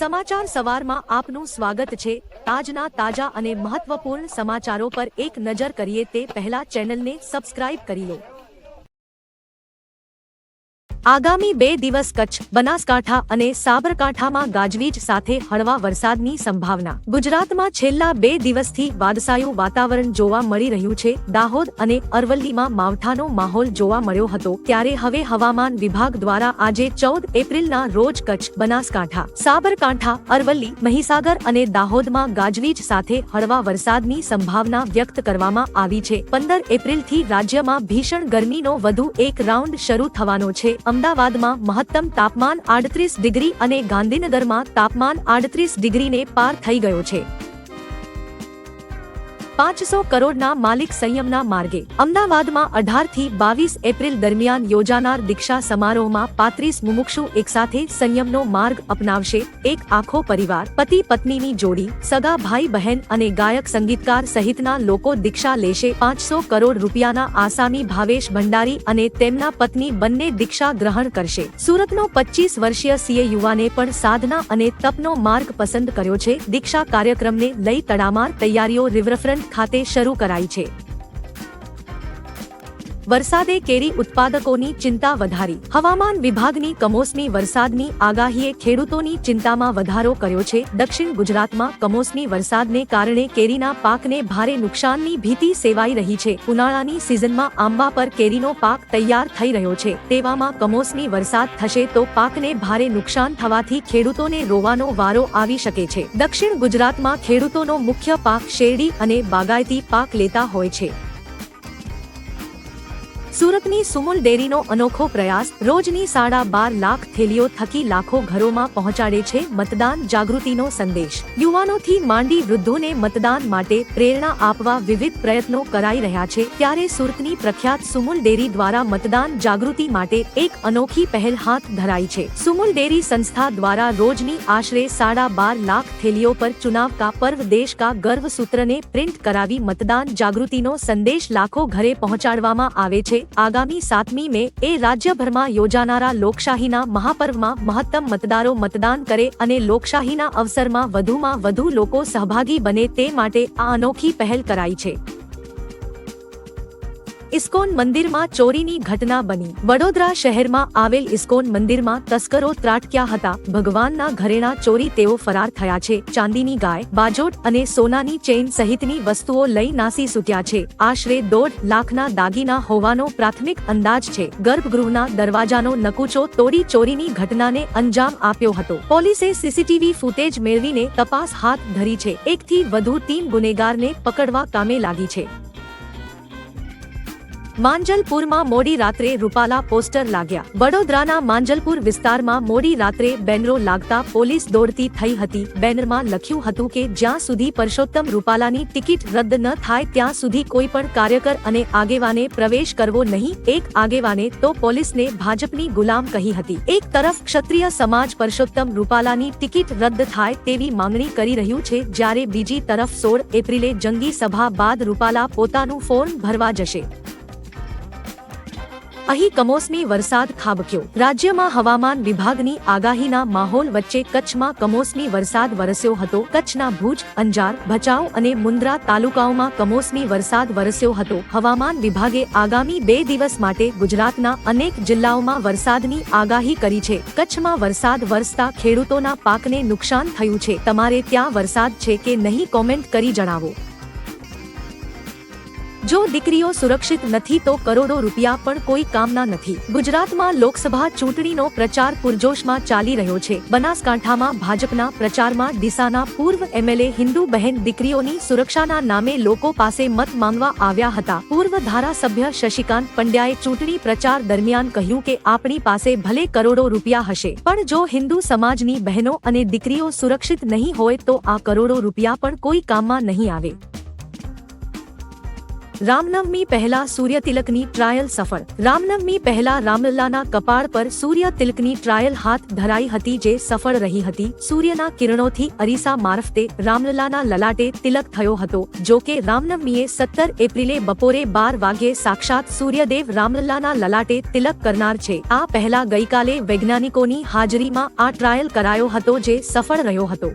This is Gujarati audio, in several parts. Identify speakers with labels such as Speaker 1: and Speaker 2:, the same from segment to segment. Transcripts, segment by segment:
Speaker 1: સમાચાર સવારમાં આપનું સ્વાગત છે। આજના તાજા અને મહત્વપૂર્ણ સમાચારો પર એક નજર કરીએ તે પહેલા ચેનલને સબસ્ક્રાઇબ કરી લો। આગામી 2 દિવસ કચ્છ, બનાસકાંઠા અને સાબરકાંઠામાં ગાજવીજ સાથે હળવા વરસાદની સંભાવના। ગુજરાતમાં છેલ્લા 2 દિવસથી વાદળછાયું વાતાવરણ જોવા મળી રહ્યું છે। દાહોદ અને અરવલ્લીમાં માવઠાનો માહોલ જોવા મળ્યો હતો, ત્યારે હવે હવામાન વિભાગ દ્વારા આજે 14 એપ્રિલના રોજ કચ્છ, બનાસકાંઠા, સાબરકાંઠા, અરવલ્લી, મહીસાગર અને દાહોદમાં ગાજવીજ સાથે હળવા વરસાદની સંભાવના વ્યક્ત કરવામાં આવી છે। 15 એપ્રિલથી રાજ્યમાં ભીષણ ગરમીનો વધુ એક રાઉન્ડ શરૂ થવાનો છે। અમદાવાદમાં મહત્તમ તાપમાન 38 ડિગ્રી અને ગાંધીનગરમાં તાપમાન 38 ડિગ્રીને પાર થઈ ગયો છે। 500 કરોડના માલિક સંયમના માર્ગે। અમદાવાદમાં 18 થી 22 એપ્રિલ દરમિયાન યોજાનાર દીક્ષા સમારોહમાં 35 મુમુક્ષુ એકસાથે સંયમનો માર્ગ અપનાવશે। એક આખો પરિવાર, પતિ પત્નીની જોડી, સગા ભાઈ બહેન અને ગાયક સંગીતકાર સહિતના લોકો દીક્ષા લેશે। 500 કરોડ રૂપિયાના આસામી ભાવેશ ભંડારી અને તેમના પત્ની બંને દીક્ષા ગ્રહણ કરશે। સુરતનો 25 વર્ષીય સીએ યુવાને પણ સાધના અને તપનો માર્ગ પસંદ કર્યો છે। દીક્ષા કાર્યક્રમને લઈ તડામાર તૈયારીઓ રિવરફ્રન્ટ ખાતે શરૂ કરાઈ છે। વરસાદે કેરી ઉત્પાદકોની ચિંતા વધારી। હવામાન વિભાગની કમોસમી વરસાદની આગાહીએ ખેડૂતોની ચિંતામાં વધારો કર્યો છે। દક્ષિણ ગુજરાતમાં કમોસમી વરસાદને કારણે કેરીના પાકને ભારે નુકસાનની ભીતિ સેવાઈ રહી છે। ઉનાળાની સિઝનમાં આંબા પર કેરીનો પાક તૈયાર થઈ રહ્યો છે, તેવામાં કમોસમી વરસાદ થશે તો પાકને ભારે નુકસાન થવાથી ખેડૂતોને રોવાનો વારો આવી શકે છે। દક્ષિણ ગુજરાતમાં ખેડૂતોનો મુખ્ય પાક શેરડી અને બાગાયતી પાક લેતા હોય છે। સુરતની સુમુલ ડેરીનો અનોખો પ્રયાસ। રોજની 12.5 લાખ થેલીઓ થકી લાખો ઘરોમાં પહોંચાડે છે મતદાન જાગૃતિનો સંદેશ। યુવાનોથી માંડી વૃદ્ધોને મતદાન માટે પ્રેરણા આપવા વિવિધ પ્રયત્નો કરાઈ રહ્યા છે, ત્યારે સુરતની પ્રખ્યાત સુમુલ ડેરી દ્વારા મતદાન જાગૃતિ માટે એક અનોખી પહેલ હાથ ધરાઈ છે। સુમુલ ડેરી સંસ્થા દ્વારા રોજની આશરે 12.5 લાખ થેલીઓ પર ચુનાવ કા પર્વ દેશ કા ગર્વ સૂત્રને પ્રિન્ટ કરાવી મતદાન જાગૃતિનો સંદેશ લાખો ઘરે પહોંચાડવામાં આવે છે। આગામી 7મી મે એ રાજ્યભરમાં યોજાનારા લોકશાહીના મહાપર્વમાં મહત્તમ મતદારો મતદાન કરે અને લોકશાહીના અવસરમાં વધુમાં વધુ લોકો સહભાગી બને તે માટે આ અનોખી પહેલ કરાઈ છે। ઇસ્કોન મંદિરમાં ચોરીની ઘટના બની। વડોદરા શહેરમાં આવેલ ઇસ્કોન મંદિરમાં તસ્કરો ત્રાટક્યા હતા। ભગવાનના ઘરેણા ચોરી તેઓ ફરાર થયા છે। ચાંદીની ગાય, બાજોટ અને સોનાની ચેઇન સહિતની વસ્તુઓ લઈ નાસી છૂટ્યા છે। આશરે 1.5 લાખના દાગીના હોવાનો પ્રાથમિક અંદાજ છે। ગર્ભગૃહના દરવાજાનો નકુચો તોડી ચોરીની ઘટનાને અંજામ આપ્યો હતો। પોલીસે સીસીટીવી ફૂટેજ મેળવીને તપાસ હાથ ધરી છે। 1 થી વધુ ટીમ ગુનેગારને પકડવા કામે લાગી છે। માંજલપુરમાં મોડી રાત્રે રૂપાલા પોસ્ટર લાગ્યા। વડોદરાના માંજલપુર વિસ્તારમાં મોડી રાત્રે બેનરો લાગતા પોલીસ દોડતી થઈ હતી। બેનરમાં લખ્યું હતું કે જ્યાં સુધી પરસોત્તમ રૂપાલાની ટિકિટ રદ ન થાય ત્યાં સુધી કોઈ પણ કાર્યકર અને આગેવાને પ્રવેશ કરવો નહીં। એક આગેવાને તો પોલીસને ભાજપની ગુલામ કહી હતી। એક તરફ ક્ષત્રિય સમાજ પરસોત્તમ રૂપાલાની ટિકિટ રદ થાય તેવી માંગણી કરી રહ્યું છે, જ્યારે બીજી તરફ 16 એપ્રિલે જંગી સભા બાદ રૂપાલા પોતાનું ફોર્મ ભરવા જશે। અહીં કમોસમી વરસાદ ખાબક્યો। રાજ્યમાં હવામાન વિભાગની આગાહીના માહોલ વચ્ચે કચ્છમાં કમોસમી વરસાદ વરસ્યો હતો। કચ્છના ભુજ, અંજાર, ભચાઉ અને મુન્દ્રા તાલુકાઓમાં કમોસમી વરસાદ વરસ્યો હતો। હવામાન વિભાગે આગામી 2 દિવસ માટે ગુજરાતના અનેક જિલ્લાઓમાં વરસાદની આગાહી કરી છે। કચ્છમાં વરસાદ વરસતા ખેડૂતોના પાકને નુકસાન થયું છે। તમારે ત્યાં વરસાદ છે કે નહીં, કોમેન્ટ કરી જણાવો। જો દીકરીઓ સુરક્ષિત નથી તો કરોડો રૂપિયા પણ કોઈ કામના નથી। ગુજરાતમાં લોકસભા ચૂંટણીનો પ્રચાર પૂરજોશમાં ચાલી રહ્યો છે। બનાસકાંઠામાં ભાજપના પ્રચારમાં ડીસાના પૂર્વ એમએલએ હિન્દુ બહેન દીકરીઓની સુરક્ષાના નામે લોકો પાસે મત માંગવા આવ્યા હતા। પૂર્વ ધારાસભ્ય શશિકાંત પંડ્યાએ ચૂંટણી પ્રચાર દરમિયાન કહ્યું કે આપણી પાસે ભલે કરોડો રૂપિયા હશે, પણ જો હિન્દુ સમાજની બહેનો અને દીકરીઓ સુરક્ષિત નહીં હોય તો આ કરોડો રૂપિયા પણ કોઈ કામમાં નહીં આવે। રામનવમી પહેલા સૂર્યતિલકની ટ્રાયલ સફળ। રામનવમી પહેલા રામલલ્લાના કપાળ પર સૂર્યતિલકની ટ્રાયલ હાથ ધરાઈ હતી, જે સફળ રહી હતી। સૂર્યના કિરણોથી અરીસા મારફતે રામલલ્લાના લલાટે તિલક થયો હતો। જો કે રામનવમીએ 17 એપ્રિલે બપોરે 12 વાગ્યે સાક્ષાત સૂર્યદેવ રામલલ્લાના લલાટે તિલક કરનાર છે। આ પહેલા ગઈકાલે વૈજ્ઞાનિકોની હાજરીમાં આ ટ્રાયલ કરાયો હતો, જે સફળ રહ્યો હતો।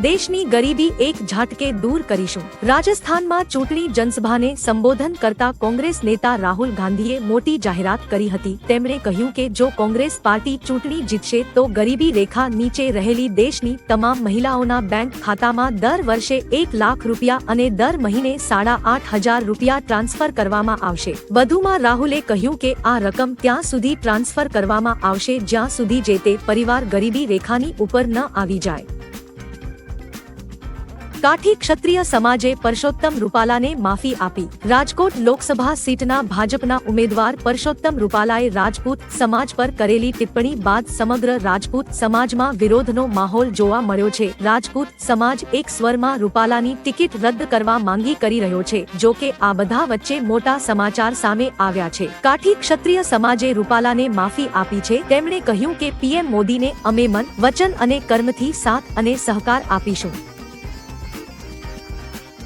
Speaker 1: દેશની ગરીબી એક ઝાટકે દૂર કરીશું। રાજસ્થાનમાં ચૂંટણી જનસભાને સંબોધન કરતા કોંગ્રેસ નેતા રાહુલ ગાંધીએ મોટી જાહેરાત કરી હતી। તેમણે કહ્યું કે જો કોંગ્રેસ પાર્ટી ચૂંટણી જીતશે તો ગરીબી રેખા નીચે રહેલી દેશની તમામ મહિલાઓના બેંક ખાતામાં દર વર્ષે 1 લાખ રૂપિયા અને દર મહિને 8,500 રૂપિયા ટ્રાન્સફર કરવામાં આવશે। વધુમાં રાહુલે કહ્યું કે આ રકમ ત્યાં સુધી ટ્રાન્સફર કરવામાં આવશે જ્યાં સુધી જે તે પરિવાર ગરીબી રેખાની ઉપર ન આવી જાય। કાઠી ક્ષત્રિય સમાજે પરસોત્તમ રૂપાલાને માફી આપી। રાજકોટ લોકસભા સીટના ભાજપના ઉમેદવાર પરસોત્તમ રૂપાલાએ રાજપૂત સમાજ પર કરેલી ટિપ્પણી બાદ સમગ્ર રાજપૂત સમાજમાં વિરોધનો માહોલ જોવા મળ્યો છે। રાજપૂત સમાજ એક સ્વરમાં રૂપાલાની ટિકિટ રદ કરવા માંગી કરી રહ્યો છે। જો કે આ બધા વચ્ચે મોટા સમાચાર સામે આવ્યા છે। કાઠી ક્ષત્રિય સમાજે રૂપાલાને માફી આપી છે। તેમણે કહ્યું કે પીએમ મોદીને અમે મન, વચન અને કર્મથી સાથ અને સહકાર આપીશું।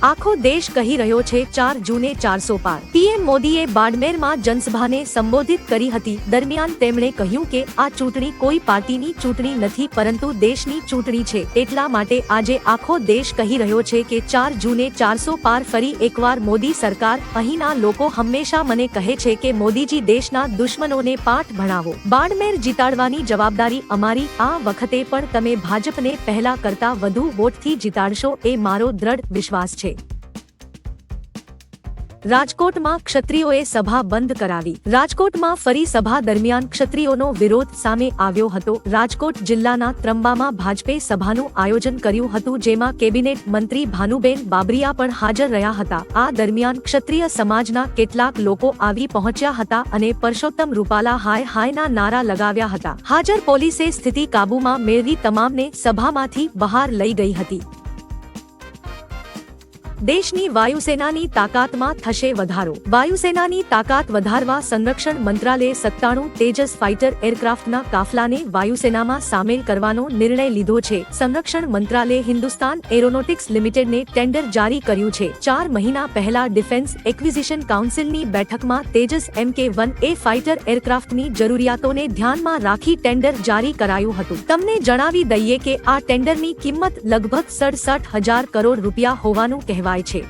Speaker 1: આખો દેશ કહી રહ્યો છે 4 જૂને 400 પાર। પીએમ મોદીએ બાડમેરમાં જનસભાને સંબોધિત કરી હતી। દરમિયાન તેમણે કહ્યું કે આ ચૂંટણી કોઈ પાર્ટીની ચૂંટણી નથી પરંતુ દેશની ચૂંટણી છે। એટલા માટે આજે આખો દેશ કહી રહ્યો છે કે 4 જૂને 400 પાર। ફરી એકવાર મોદી સરકાર, અહીંના લોકો હંમેશા મને કહે છે કે મોદીજી દેશના દુશ્મનોને પાઠ ભણાવો। બાડમેર જીતાડવાની જવાબદારી અમારી। આ વખતે પણ તમે ભાજપને પહેલા કરતા વધુ વોટથી જીતાડશો એ મારો દ્રઢ વિશ્વાસ છે। રાજકોટમાં ક્ષત્રિયોએ સભા બંધ કરાવી। રાજકોટમાં ફરી સભા દરમિયાન ક્ષત્રિયોનો વિરોધ સામે આવ્યો હતો। રાજકોટ જિલ્લાના ત્રંબામાં ભાજપે સભાનું આયોજન કર્યું હતું, જેમાં કેબિનેટ મંત્રી ભાનુબેન બાબરિયા પણ હાજર રહ્યા હતા। આ દરમિયાન ક્ષત્રિય સમાજના કેટલાક લોકો આવી પહોંચ્યા હતા અને પરસોત્તમ રૂપાલા હાય હાયના નારા લગાવ્યા હતા। હાજર પોલીસે સ્થિતિ કાબૂમાં મેળવી તમામને સભામાંથી બહાર લઈ ગઈ હતી। દેશની વાયુસેનાની તાકાતમાં થશે વધારો। વાયુસેનાની તાકાત વધારવા સંરક્ષણ મંત્રાલયે 97 તેજસ ફાઇટર એરક્રાફ્ટના કાફલાને વાયુસેનામાં સામેલ કરવાનો નિર્ણય લીધો છે। સંરક્ષણ મંત્રાલયે હિન્દુસ્તાન એરોનોટિક્સ લિમિટેડને ટેન્ડર જારી કર્યું છે। 4 મહિના પહેલા ડિફેન્સ એક્વિઝિશન કાઉન્સિલની બેઠકમાં તેજસ MK-1A ફાઇટર એરક્રાફ્ટની જરૂરિયાતોને ધ્યાનમાં રાખી ટેન્ડર જારી કરાયું હતું। તમને જણાવી દઈએ કે આ ટેન્ડરની કિંમત લગભગ 67,000 કરોડ રૂપિયા હોવાનું કહેવાય છે।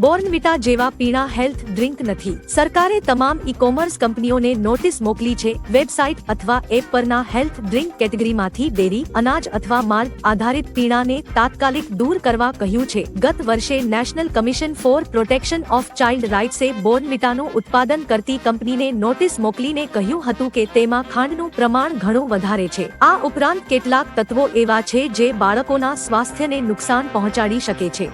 Speaker 1: બોર્નવિટા જેવા પીણા હેલ્થ ડ્રિંક નથી। સરકારે તમામ ઈ-કોમર્સ કંપનીઓને નોટિસ મોકલી છે। વેબસાઇટ અથવા એપ પરના હેલ્થ ડ્રિંક કેટેગરીમાંથી ડેરી, અનાજ અથવા માલ્ટ આધારિત પીણાને તાત્કાલિક દૂર કરવા કહ્યું છે। ગત વર્ષે national commission for protection of child રાઇટ્સે બોર્નવિટાનું ઉત્પાદન કરતી કંપનીને નોટિસ મોકલીને કહ્યું હતું કે તેમાં ખાંડનું પ્રમાણ ઘણું વધારે છે। આ ઉપરાંત કેટલાક તત્વો એવા છે જે બાળકોના સ્વાસ્થ્યને નુકસાન પહોંચાડી શકે છે।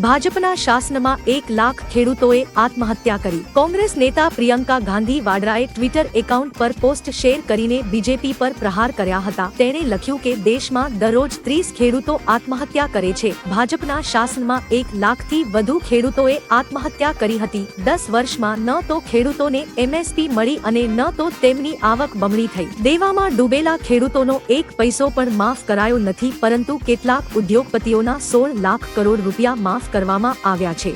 Speaker 1: ભાજપના શાસનમાં 1 લાખ ખેડૂતોએ આત્મહત્યા કરી। કોંગ્રેસ નેતા પ્રિયંકા ગાંધી વાડરાએ ટ્વિટર એકાઉન્ટ પર પોસ્ટ શેર કરીને બીજેપી પર પ્રહાર કર્યા હતા। તેણે લખ્યું કે દેશમાં દરરોજ 30 ખેડૂતો આત્મહત્યા કરે છે। ભાજપના શાસનમાં 1 લાખથી વધુ ખેડૂતોએ આત્મહત્યા કરી હતી। 10 વર્ષમાં ન તો ખેડૂતોને MSP મળી અને ન તો તેમની આવક બમણી થઈ। દેવામાં ડૂબેલા ખેડૂતોનો 1 પૈસો પણ માફ કરાયો નથી, પરંતુ કેટલાક ઉદ્યોગપતિઓના 16 લાખ કરોડ રૂપિયા માફ કરવામાં આવ્યા છે।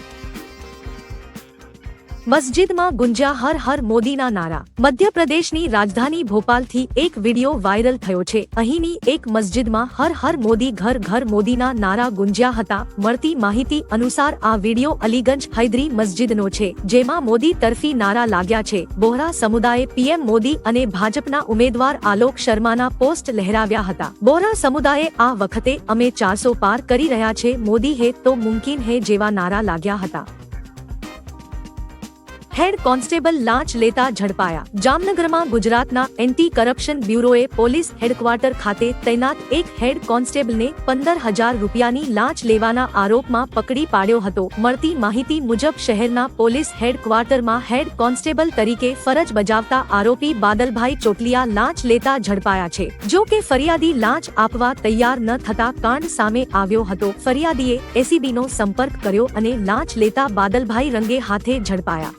Speaker 1: મસ્જિદમાં ગુંજ્યા હર હર મોદીના નારા। મધ્યપ્રદેશની રાજધાની ભોપાલથી એક વિડિયો વાયરલ થયો છે। અહીંની એક મસ્જિદમાં હર હર મોદી ઘર ઘર મોદીના નારા ગુંજ્યા હતા। મળતી માહિતી અનુસાર આ વિડિયો અલીગંજ હૈદરી મસ્જિદનો છે, જેમાં મોદી તરફી નારા લાગ્યા છે। બોહરા સમુદાયે પીએમ મોદી અને ભાજપના ઉમેદવાર આલોક શર્માના પોસ્ટ લહેરાવ્યા હતા। બોહરા સમુદાયે આ વખતે અમે 400 પાર કરી રહ્યા છે, મોદી હે તો મુમકિન હે જેવા નારા લાગ્યા હતા। હેડ કોન્સ્ટેબલ લાંચ લેતા ઝડપાયા. જામનગરમાં ગુજરાતના એન્ટી કરપ્શન બ્યુરોએ પોલીસ હેડક્વાર્ટર ખાતે તૈનાત એક હેડ કોન્સ્ટેબલને 15,000 રૂપિયાની લાંચ લેવાના આરોપમાં પકડી પાડ્યો હતો. મળતી માહિતી મુજબ શહેરના પોલીસ હેડક્વાર્ટરમાં હેડ કોન્સ્ટેબલ તરીકે ફરજ બજાવતા આરોપી બાદલભાઈ ચોટલિયા લાંચ લેતા ઝડપાયા છે. જો કે ફરિયાદી લાંચ આપવા તૈયાર ન થતા કાંડ સામે આવ્યો હતો. ફરિયાદીએ એસીબીનો સંપર્ક કર્યો અને લાંચ લેતા બાદલભાઈ રંગે હાથે ઝડપાયા.